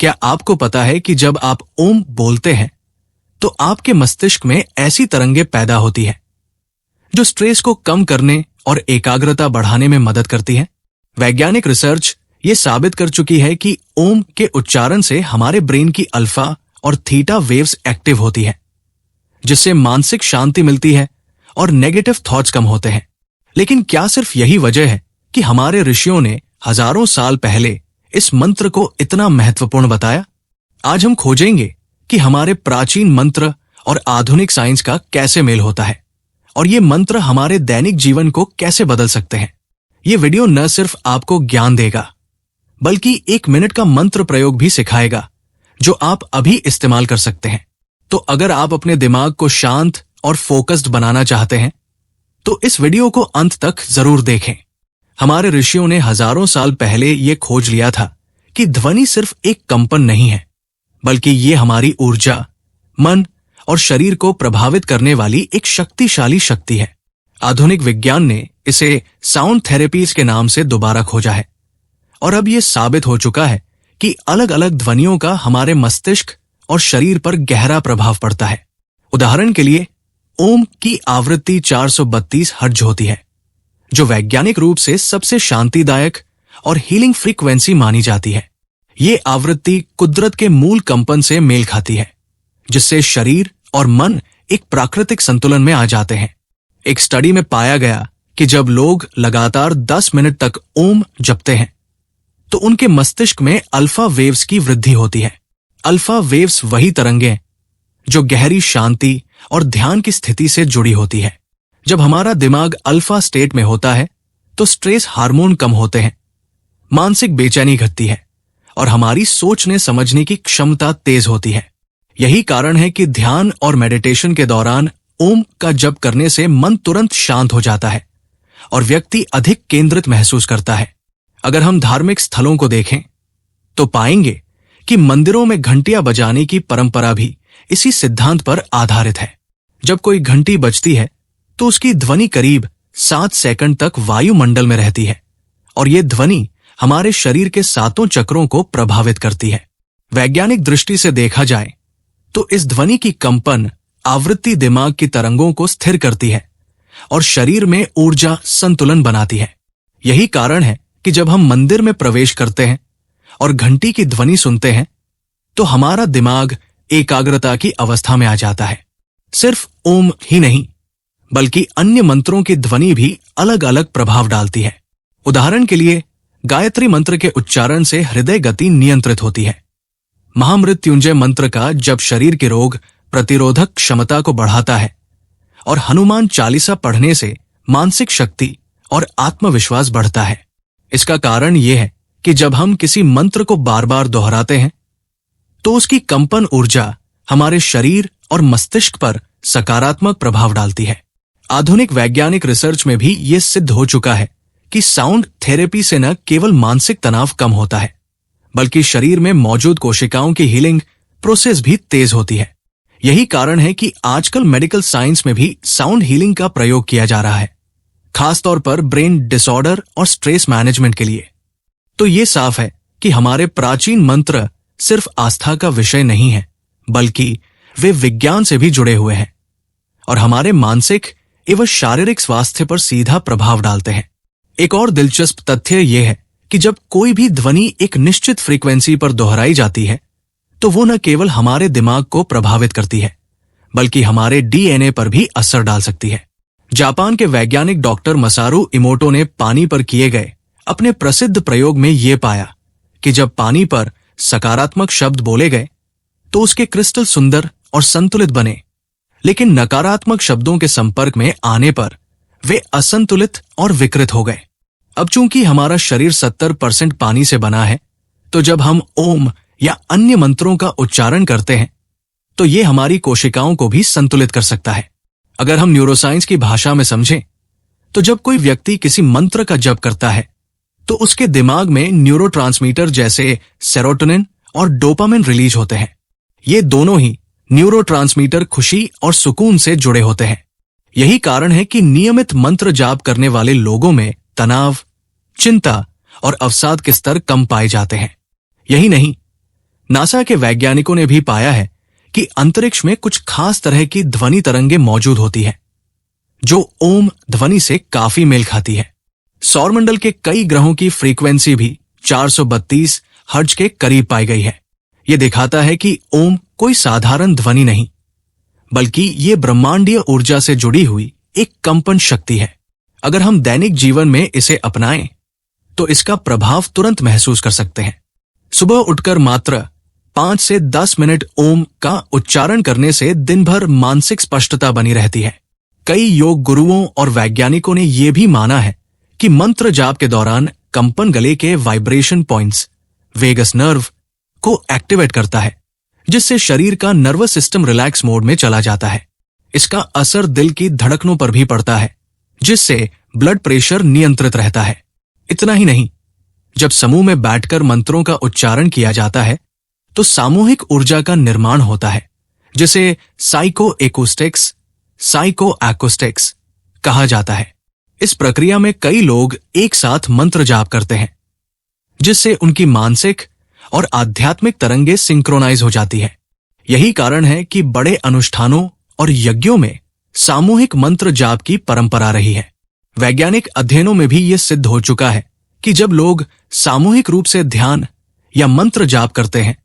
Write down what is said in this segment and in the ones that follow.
क्या आपको पता है कि जब आप ओम बोलते हैं तो आपके मस्तिष्क में ऐसी तरंगें पैदा होती हैं जो स्ट्रेस को कम करने और एकाग्रता बढ़ाने में मदद करती हैं? वैज्ञानिक रिसर्च ये साबित कर चुकी है कि ओम के उच्चारण से हमारे ब्रेन की अल्फा और थीटा वेव्स एक्टिव होती हैं, जिससे मानसिक शांति मिलती है और नेगेटिव थॉट्स कम होते हैं। लेकिन क्या सिर्फ यही वजह है कि हमारे ऋषियों ने हजारों साल पहले इस मंत्र को इतना महत्वपूर्ण बताया? आज हम खोजेंगे कि हमारे प्राचीन मंत्र और आधुनिक साइंस का कैसे मेल होता है और ये मंत्र हमारे दैनिक जीवन को कैसे बदल सकते हैं। ये वीडियो न सिर्फ आपको ज्ञान देगा बल्कि 1 मिनट का मंत्र प्रयोग भी सिखाएगा जो आप अभी इस्तेमाल कर सकते हैं। तो अगर आप अपने दिमाग को शांत और फोकस्ड बनाना चाहते हैं तो इस वीडियो को अंत तक जरूर देखें। हमारे ऋषियों ने हजारों साल पहले ये खोज लिया था कि ध्वनि सिर्फ एक कंपन नहीं है, बल्कि ये हमारी ऊर्जा, मन और शरीर को प्रभावित करने वाली एक शक्तिशाली शक्ति है। आधुनिक विज्ञान ने इसे साउंड थेरेपीज के नाम से दोबारा खोजा है और अब यह साबित हो चुका है कि अलग अलग ध्वनियों का हमारे मस्तिष्क और शरीर पर गहरा प्रभाव पड़ता है। उदाहरण के लिए ओम की आवृत्ति 432 हर्ट्ज होती है, जो वैज्ञानिक रूप से सबसे शांतिदायक और हीलिंग फ्रीक्वेंसी मानी जाती है। ये आवृत्ति कुदरत के मूल कंपन से मेल खाती है, जिससे शरीर और मन एक प्राकृतिक संतुलन में आ जाते हैं। एक स्टडी में पाया गया कि जब लोग लगातार 10 मिनट तक ओम जपते हैं तो उनके मस्तिष्क में अल्फा वेव्स की वृद्धि होती है। अल्फा वेव्स वही तरंगें जो गहरी शांति और ध्यान की स्थिति से जुड़ी होती है। जब हमारा दिमाग अल्फा स्टेट में होता है तो स्ट्रेस हार्मोन कम होते हैं, मानसिक बेचैनी घटती है और हमारी सोचने समझने की क्षमता तेज होती है। यही कारण है कि ध्यान और मेडिटेशन के दौरान ओम का जप करने से मन तुरंत शांत हो जाता है और व्यक्ति अधिक केंद्रित महसूस करता है। अगर हम धार्मिक स्थलों को देखें तो पाएंगे कि मंदिरों में घंटियां बजाने की परंपरा भी इसी सिद्धांत पर आधारित है। जब कोई घंटी बजती है तो उसकी ध्वनि करीब 7 सेकंड तक वायुमंडल में रहती है और ये ध्वनि हमारे शरीर के 7 चक्रों को प्रभावित करती है। वैज्ञानिक दृष्टि से देखा जाए तो इस ध्वनि की कंपन आवृत्ति दिमाग की तरंगों को स्थिर करती है और शरीर में ऊर्जा संतुलन बनाती है। यही कारण है कि जब हम मंदिर में प्रवेश करते हैं और घंटी की ध्वनि सुनते हैं तो हमारा दिमाग एकाग्रता की अवस्था में आ जाता है। सिर्फ ओम ही नहीं बल्कि अन्य मंत्रों की ध्वनि भी अलग अलग प्रभाव डालती है। उदाहरण के लिए गायत्री मंत्र के उच्चारण से हृदय गति नियंत्रित होती है। महामृत्युंजय मंत्र का जब शरीर के रोग प्रतिरोधक क्षमता को बढ़ाता है और हनुमान चालीसा पढ़ने से मानसिक शक्ति और आत्मविश्वास बढ़ता है। इसका कारण यह है कि जब हम किसी मंत्र को बार बार दोहराते हैं तो उसकी कंपन ऊर्जा हमारे शरीर और मस्तिष्क पर सकारात्मक प्रभाव डालती है। आधुनिक वैज्ञानिक रिसर्च में भी यह सिद्ध हो चुका है कि साउंड थेरेपी से न केवल मानसिक तनाव कम होता है बल्कि शरीर में मौजूद कोशिकाओं की हीलिंग प्रोसेस भी तेज होती है। यही कारण है कि आजकल मेडिकल साइंस में भी साउंड हीलिंग का प्रयोग किया जा रहा है, खासतौर पर ब्रेन डिसऑर्डर और स्ट्रेस मैनेजमेंट के लिए। तो ये साफ है कि हमारे प्राचीन मंत्र सिर्फ आस्था का विषय नहीं है बल्कि वे विज्ञान से भी जुड़े हुए हैं और हमारे मानसिक एवं शारीरिक स्वास्थ्य पर सीधा प्रभाव डालते हैं। एक और दिलचस्प तथ्य यह है कि जब कोई भी ध्वनि एक निश्चित फ्रीक्वेंसी पर दोहराई जाती है तो वो न केवल हमारे दिमाग को प्रभावित करती है बल्कि हमारे डीएनए पर भी असर डाल सकती है। जापान के वैज्ञानिक डॉक्टर मसारू इमोटो ने पानी पर किए गए अपने प्रसिद्ध प्रयोग में ये पाया कि जब पानी पर सकारात्मक शब्द बोले गए तो उसके क्रिस्टल सुंदर और संतुलित बने, लेकिन नकारात्मक शब्दों के संपर्क में आने पर वे असंतुलित और विकृत हो गए। अब चूंकि हमारा शरीर 70% पानी से बना है तो जब हम ओम या अन्य मंत्रों का उच्चारण करते हैं तो ये हमारी कोशिकाओं को भी संतुलित कर सकता है। अगर हम न्यूरोसाइंस की भाषा में समझें तो जब कोई व्यक्ति किसी मंत्र का जप करता है तो उसके दिमाग में न्यूरोट्रांसमीटर जैसे सेरोटोनिन और डोपामिन रिलीज होते हैं। ये दोनों ही न्यूरोट्रांसमीटर खुशी और सुकून से जुड़े होते हैं। यही कारण है कि नियमित मंत्र जाप करने वाले लोगों में तनाव, चिंता और अवसाद के स्तर कम पाए जाते हैं। यही नहीं, नासा के वैज्ञानिकों ने भी पाया है कि अंतरिक्ष में कुछ खास तरह की ध्वनि तरंगे मौजूद होती हैं, जो ओम ध्वनि से काफी मेल खाती है। सौरमंडल के कई ग्रहों की फ्रीक्वेंसी भी 432 हर्ट्ज के करीब पाई गई है। यह दिखाता है कि ओम कोई साधारण ध्वनि नहीं, बल्कि ये ब्रह्मांडीय ऊर्जा से जुड़ी हुई एक कंपन शक्ति है। अगर हम दैनिक जीवन में इसे अपनाएं, तो इसका प्रभाव तुरंत महसूस कर सकते हैं। सुबह उठकर मात्र 5 से 10 मिनट ओम का उच्चारण करने से दिन भर मानसिक स्पष्टता बनी रहती है। कई योग गुरुओं और वैज्ञानिकों ने यह भी माना है कि मंत्र जाप के दौरान कंपन गले के वाइब्रेशन पॉइंट्स, वेगस नर्व, को एक्टिवेट करता है, जिससे शरीर का नर्वस सिस्टम रिलैक्स मोड में चला जाता है। इसका असर दिल की धड़कनों पर भी पड़ता है, जिससे ब्लड प्रेशर नियंत्रित रहता है। इतना ही नहीं, जब समूह में बैठकर मंत्रों का उच्चारण किया जाता है, तो सामूहिक ऊर्जा का निर्माण होता है, जिसे साइको एक्ूस्टिक्स कहा जाता है। इस प्रक्रिया में कई लोग एक साथ मंत्र जाप करते हैं, जिससे उनकी मानसिक और आध्यात्मिक तरंगे सिंक्रोनाइज हो जाती है। यही कारण है कि बड़े अनुष्ठानों और यज्ञों में सामूहिक मंत्र जाप की परंपरा रही है। वैज्ञानिक अध्ययनों में भी यह सिद्ध हो चुका है कि जब लोग सामूहिक रूप से ध्यान या मंत्र जाप करते हैं,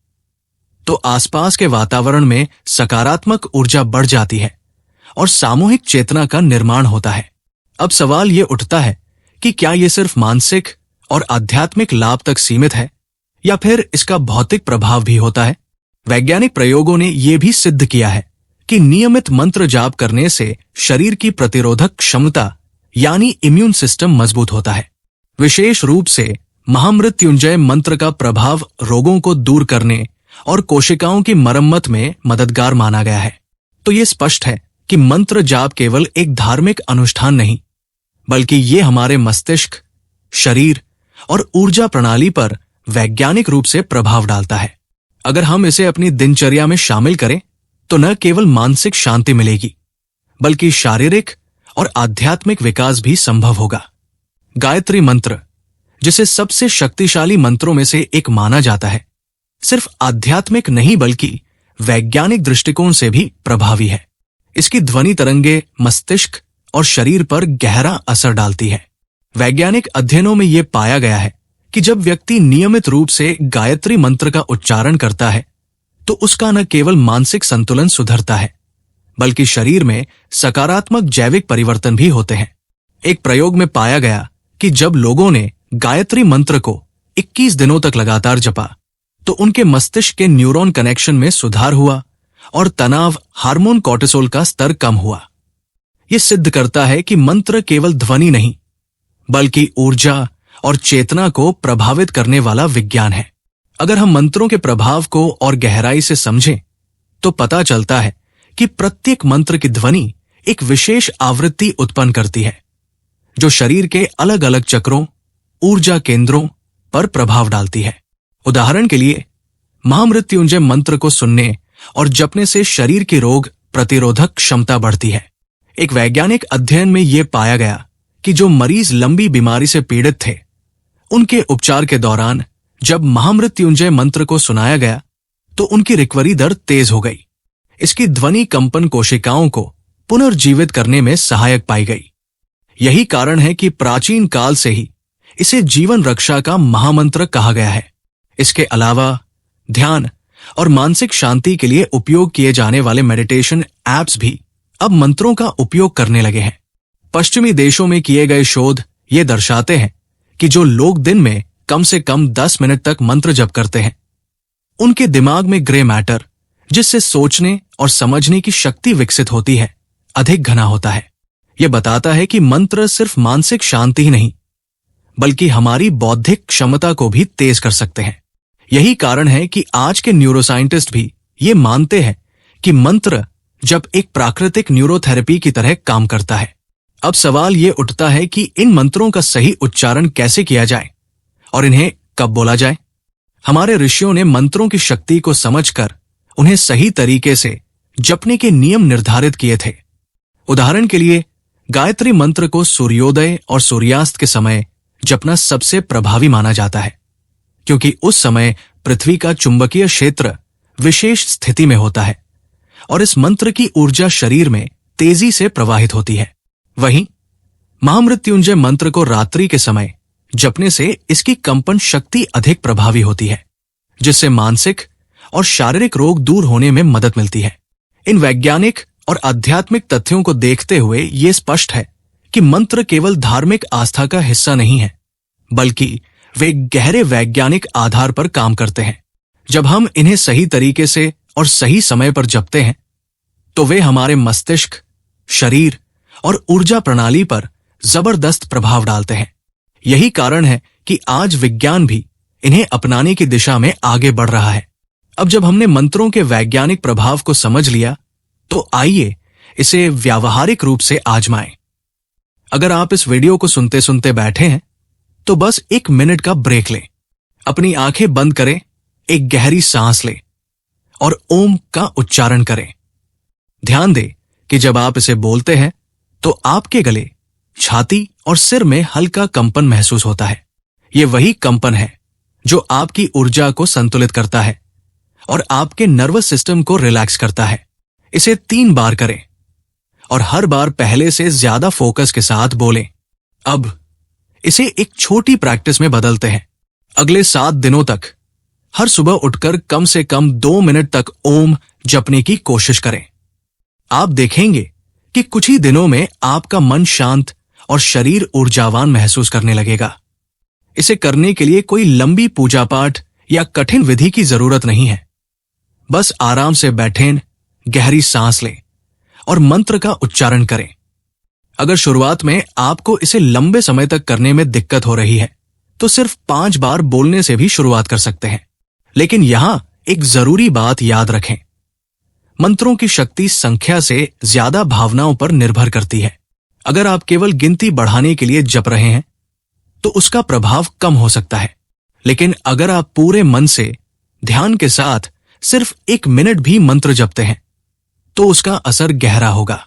तो आसपास के वातावरण में सकारात्मक ऊर्जा बढ़ जाती है और सामूहिक चेतना का निर्माण होता है। अब सवाल ये उठता है कि क्या यह सिर्फ मानसिक और आध्यात्मिक लाभ तक सीमित है, या फिर इसका भौतिक प्रभाव भी होता है? वैज्ञानिक प्रयोगों ने यह भी सिद्ध किया है कि नियमित मंत्र जाप करने से शरीर की प्रतिरोधक क्षमता यानी इम्यून सिस्टम मजबूत होता है। विशेष रूप से महामृत्युंजय मंत्र का प्रभाव रोगों को दूर करने और कोशिकाओं की मरम्मत में मददगार माना गया है। तो ये स्पष्ट है कि मंत्र जाप केवल एक धार्मिक अनुष्ठान नहीं, बल्कि ये हमारे मस्तिष्क, शरीर और ऊर्जा प्रणाली पर वैज्ञानिक रूप से प्रभाव डालता है। अगर हम इसे अपनी दिनचर्या में शामिल करें, तो न केवल मानसिक शांति मिलेगी, बल्कि शारीरिक और आध्यात्मिक विकास भी संभव होगा। गायत्री मंत्र, जिसे सबसे शक्तिशाली मंत्रों में से एक माना जाता है, सिर्फ आध्यात्मिक नहीं बल्कि वैज्ञानिक दृष्टिकोण से भी प्रभावी है। इसकी ध्वनि तरंगे मस्तिष्क और शरीर पर गहरा असर डालती है। वैज्ञानिक अध्ययनों में यह पाया गया है कि जब व्यक्ति नियमित रूप से गायत्री मंत्र का उच्चारण करता है, तो उसका न केवल मानसिक संतुलन सुधरता है, बल्कि शरीर में सकारात्मक जैविक परिवर्तन भी होते हैं। एक प्रयोग में पाया गया कि जब लोगों ने गायत्री मंत्र को 21 दिनों तक लगातार जपा, तो उनके मस्तिष्क के न्यूरॉन कनेक्शन में सुधार हुआ और तनाव हार्मोन कोर्टिसोल का स्तर कम हुआ। यह सिद्ध करता है कि मंत्र केवल ध्वनि नहीं, बल्कि ऊर्जा और चेतना को प्रभावित करने वाला विज्ञान है। अगर हम मंत्रों के प्रभाव को और गहराई से समझें, तो पता चलता है कि प्रत्येक मंत्र की ध्वनि एक विशेष आवृत्ति उत्पन्न करती है, जो शरीर के अलग अलग चक्रों, ऊर्जा केंद्रों पर प्रभाव डालती है। उदाहरण के लिए, महामृत्युंजय मंत्र को सुनने और जपने से शरीर की रोग प्रतिरोधक क्षमता बढ़ती है। एक वैज्ञानिक अध्ययन में यह पाया गया कि जो मरीज लंबी बीमारी से पीड़ित थे, उनके उपचार के दौरान जब महामृत्युंजय मंत्र को सुनाया गया, तो उनकी रिकवरी दर तेज हो गई। इसकी ध्वनि कंपन कोशिकाओं को पुनर्जीवित करने में सहायक पाई गई। यही कारण है कि प्राचीन काल से ही इसे जीवन रक्षा का महामंत्र कहा गया है। इसके अलावा ध्यान और मानसिक शांति के लिए उपयोग किए जाने वाले मेडिटेशन ऐप्स भी अब मंत्रों का उपयोग करने लगे हैं। पश्चिमी देशों में किए गए शोध ये दर्शाते हैं कि जो लोग दिन में कम से कम 10 मिनट तक मंत्र जप करते हैं, उनके दिमाग में ग्रे मैटर, जिससे सोचने और समझने की शक्ति विकसित होती है, अधिक घना होता है। यह बताता है कि मंत्र सिर्फ मानसिक शांति ही नहीं, बल्कि हमारी बौद्धिक क्षमता को भी तेज कर सकते हैं। यही कारण है कि आज के न्यूरोसाइंटिस्ट भी ये मानते हैं कि मंत्र जब एक प्राकृतिक न्यूरोथेरेपी की तरह काम करता है। अब सवाल ये उठता है कि इन मंत्रों का सही उच्चारण कैसे किया जाए और इन्हें कब बोला जाए। हमारे ऋषियों ने मंत्रों की शक्ति को समझकर उन्हें सही तरीके से जपने के नियम निर्धारित किए थे। उदाहरण के लिए, गायत्री मंत्र को सूर्योदय और सूर्यास्त के समय जपना सबसे प्रभावी माना जाता है, क्योंकि उस समय पृथ्वी का चुंबकीय क्षेत्र विशेष स्थिति में होता है और इस मंत्र की ऊर्जा शरीर में तेजी से प्रवाहित होती है। वहीं महामृत्युंजय मंत्र को रात्रि के समय जपने से इसकी कंपन शक्ति अधिक प्रभावी होती है, जिससे मानसिक और शारीरिक रोग दूर होने में मदद मिलती है। इन वैज्ञानिक और आध्यात्मिक तथ्यों को देखते हुए ये स्पष्ट है कि मंत्र केवल धार्मिक आस्था का हिस्सा नहीं है, बल्कि वे गहरे वैज्ञानिक आधार पर काम करते हैं। जब हम इन्हें सही तरीके से और सही समय पर जपते हैं, तो वे हमारे मस्तिष्क, शरीर और ऊर्जा प्रणाली पर जबरदस्त प्रभाव डालते हैं। यही कारण है कि आज विज्ञान भी इन्हें अपनाने की दिशा में आगे बढ़ रहा है। अब जब हमने मंत्रों के वैज्ञानिक प्रभाव को समझ लिया, तो आइए इसे व्यावहारिक रूप से आजमाएं। अगर आप इस वीडियो को सुनते सुनते बैठे हैं, तो बस 1 मिनट का ब्रेक लें, अपनी आंखें बंद करें, एक गहरी सांस लें और ओम का उच्चारण करें। ध्यान दें कि जब आप इसे बोलते हैं, तो आपके गले, छाती और सिर में हल्का कंपन महसूस होता है। यह वही कंपन है जो आपकी ऊर्जा को संतुलित करता है और आपके नर्वस सिस्टम को रिलैक्स करता है। इसे 3 बार करें और हर बार पहले से ज्यादा फोकस के साथ बोलें। अब इसे एक छोटी प्रैक्टिस में बदलते हैं। अगले 7 दिनों तक हर सुबह उठकर कम से कम 2 मिनट तक ओम जपने की कोशिश करें। आप देखेंगे कि कुछ ही दिनों में आपका मन शांत और शरीर ऊर्जावान महसूस करने लगेगा। इसे करने के लिए कोई लंबी पूजा पाठ या कठिन विधि की जरूरत नहीं है। बस आराम से बैठें, गहरी सांस लें और मंत्र का उच्चारण करें। अगर शुरुआत में आपको इसे लंबे समय तक करने में दिक्कत हो रही है, तो सिर्फ 5 बार बोलने से भी शुरुआत कर सकते हैं। लेकिन यहां एक जरूरी बात याद रखें, मंत्रों की शक्ति संख्या से ज्यादा भावनाओं पर निर्भर करती है। अगर आप केवल गिनती बढ़ाने के लिए जप रहे हैं, तो उसका प्रभाव कम हो सकता है। लेकिन अगर आप पूरे मन से ध्यान के साथ सिर्फ 1 मिनट भी मंत्र जपते हैं, तो उसका असर गहरा होगा।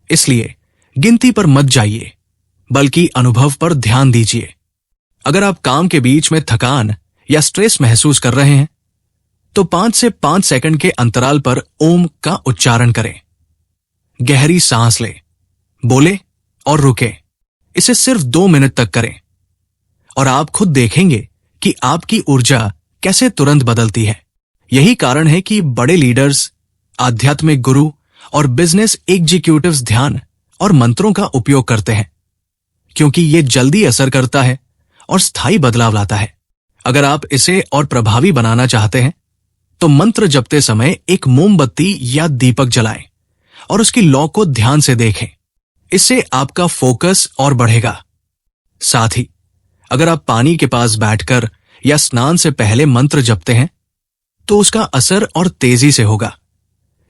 इसलिए गिनती पर मत जाइए, बल्कि अनुभव पर ध्यान दीजिए। अगर आप काम के बीच में थकान या स्ट्रेस महसूस कर रहे हैं, तो 5 से 5 सेकंड के अंतराल पर ओम का उच्चारण करें। गहरी सांस लें, बोले और रुके। इसे सिर्फ 2 मिनट तक करें और आप खुद देखेंगे कि आपकी ऊर्जा कैसे तुरंत बदलती है। यही कारण है कि बड़े लीडर्स, आध्यात्मिक गुरु और बिजनेस एग्जीक्यूटिव्स ध्यान और मंत्रों का उपयोग करते हैं, क्योंकि ये जल्दी असर करता है और स्थायी बदलाव लाता है। अगर आप इसे और प्रभावी बनाना चाहते हैं, तो मंत्र जपते समय एक मोमबत्ती या दीपक जलाएं और उसकी लौ को ध्यान से देखें। इससे आपका फोकस और बढ़ेगा। साथ ही अगर आप पानी के पास बैठकर या स्नान से पहले मंत्र जपते हैं, तो उसका असर और तेजी से होगा,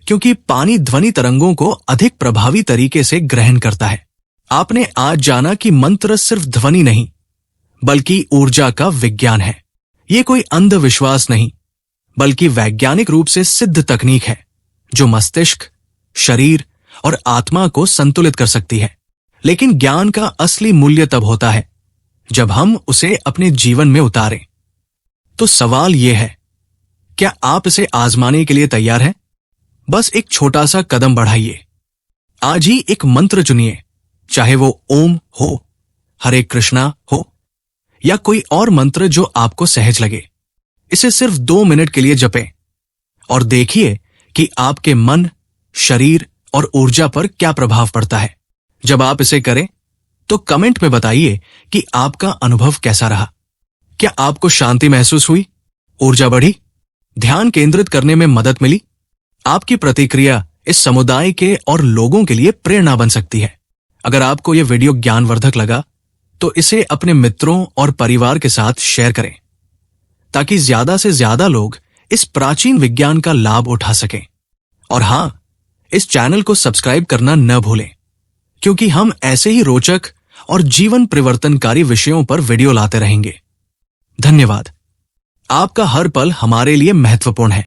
क्योंकि पानी ध्वनि तरंगों को अधिक प्रभावी तरीके से ग्रहण करता है। आपने आज जाना कि मंत्र सिर्फ ध्वनि नहीं, बल्कि ऊर्जा का विज्ञान है। ये कोई अंधविश्वास नहीं, बल्कि वैज्ञानिक रूप से सिद्ध तकनीक है, जो मस्तिष्क, शरीर और आत्मा को संतुलित कर सकती है। लेकिन ज्ञान का असली मूल्य तब होता है जब हम उसे अपने जीवन में उतारें। तो सवाल यह है, क्या आप इसे आजमाने के लिए तैयार हैं? बस एक छोटा सा कदम बढ़ाइए। आज ही एक मंत्र चुनिए, चाहे वो ओम हो, हरे कृष्णा हो या कोई और मंत्र जो आपको सहज लगे। इसे सिर्फ 2 मिनट के लिए जपें और देखिए कि आपके मन, शरीर और ऊर्जा पर क्या प्रभाव पड़ता है। जब आप इसे करें, तो कमेंट में बताइए कि आपका अनुभव कैसा रहा। क्या आपको शांति महसूस हुई, ऊर्जा बढ़ी, ध्यान केंद्रित करने में मदद मिली? आपकी प्रतिक्रिया इस समुदाय के और लोगों के लिए प्रेरणा बन सकती है। अगर आपको यह वीडियो ज्ञानवर्धक लगा, तो इसे अपने मित्रों और परिवार के साथ शेयर करें, ताकि ज्यादा से ज्यादा लोग इस प्राचीन विज्ञान का लाभ उठा सकें। और हां, इस चैनल को सब्सक्राइब करना न भूलें, क्योंकि हम ऐसे ही रोचक और जीवन परिवर्तनकारी विषयों पर वीडियो लाते रहेंगे। धन्यवाद। आपका हर पल हमारे लिए महत्वपूर्ण है।